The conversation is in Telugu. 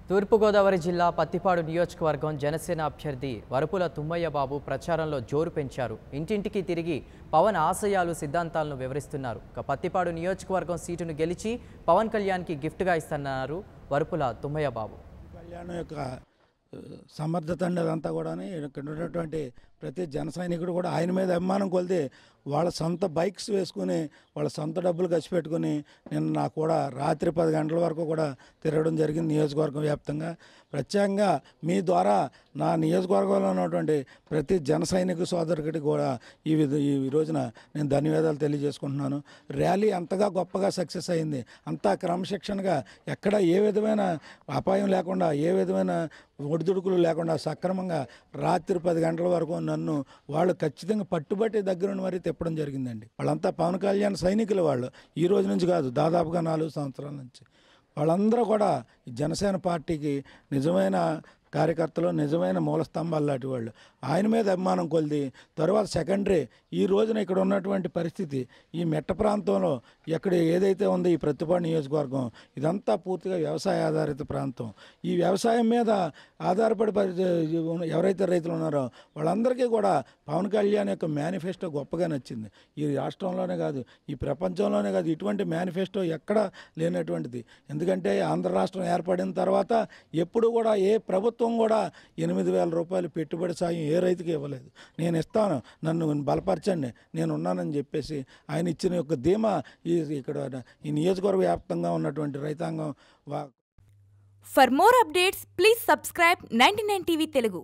తూర్పుగోదావరి జిల్లా పత్తిపాడు నియోజకవర్గం జనసేన అభ్యర్థి వరపుల తుమ్మయ్య బాబు ప్రచారంలో జోరు పెంచారు. ఇంటింటికి తిరిగి పవన్ ఆశయాలు సిద్ధాంతాలను వివరిస్తున్నారు. పత్తిపాడు నియోజకవర్గం సీటును గెలిచి పవన్ కళ్యాణ్కి గిఫ్ట్గా ఇస్తున్నారు వరపుల తుమ్మయ్య బాబు. కళ్యాణ్ యొక్క సమర్థత అదంతా కూడా ఇక్కడ ఉన్నటువంటి ప్రతి జన సైనికుడు కూడా ఆయన మీద అభిమానం కొలితే వాళ్ళ సొంత బైక్స్ వేసుకుని వాళ్ళ సొంత డబ్బులు ఖర్చు పెట్టుకుని నిన్న నాకు కూడా రాత్రి 10 గంటల వరకు కూడా తిరగడం జరిగింది. నియోజకవర్గం వ్యాప్తంగా ప్రత్యేకంగా మీ ద్వారా నా నియోజకవర్గంలో ఉన్నటువంటి ప్రతి జన సైనిక సోదరుడికి కూడా ఈ రోజున నేను ధన్యవాదాలు తెలియజేసుకుంటున్నాను. ర్యాలీ అంతగా గొప్పగా సక్సెస్ అయింది. అంతా క్రమశిక్షణగా ఎక్కడ ఏ విధమైన అపాయం లేకుండా ఏ విధమైన ఒడిదుడుకులు లేకుండా సక్రమంగా రాత్రి 10 గంటల వరకు నన్ను వాళ్ళు ఖచ్చితంగా పట్టుబట్టి దగ్గరుండి మరీ తిప్పడం జరిగిందండి. వాళ్ళంతా పవన్ కళ్యాణ్ సైనికులు. వాళ్ళు ఈ రోజు నుంచి కాదు, దాదాపుగా 4 సంవత్సరాల నుంచి వాళ్ళందరూ కూడా జనసేన పార్టీకి నిజమైన కార్యకర్తలు, నిజమైన మూల స్తంభాలు లాంటి వాళ్ళు. ఆయన మీద అభిమానం కొలిది తర్వాత సెకండరీ ఈ రోజున ఇక్కడ ఉన్నటువంటి పరిస్థితి ఈ మెట్ట ప్రాంతంలో ఎక్కడ ఏదైతే ఉందో ఈ ప్రతిపాడు నియోజకవర్గం ఇదంతా పూర్తిగా వ్యవసాయ ఆధారిత ప్రాంతం. ఈ వ్యవసాయం మీద ఆధారపడి ఎవరైతే రైతులు ఉన్నారో వాళ్ళందరికీ కూడా పవన్ కళ్యాణ్ యొక్క మేనిఫెస్టో గొప్పగా నచ్చింది. ఈ రాష్ట్రంలోనే కాదు, ఈ ప్రపంచంలోనే కాదు, ఇటువంటి మేనిఫెస్టో ఎక్కడా లేనటువంటిది. ఎందుకంటే ఆంధ్ర రాష్ట్రం ఏర్పడిన తర్వాత ఎప్పుడు కూడా ఏ ప్రభుత్వం కూడా 8,000 రూపాయలు పెట్టుబడి సాయం ఏ రైతుకి ఇవ్వలేదు. నేను ఇస్తాను, నన్ను బలపరచండి, నేను ఉన్నానని చెప్పేసి ఆయన ఇచ్చిన యొక్క ధీమా ఇక్కడ ఈ నియోజకవర్గ వ్యాప్తంగా ఉన్నటువంటి రైతాంగం. For more updates, please subscribe 99 TV Telugu.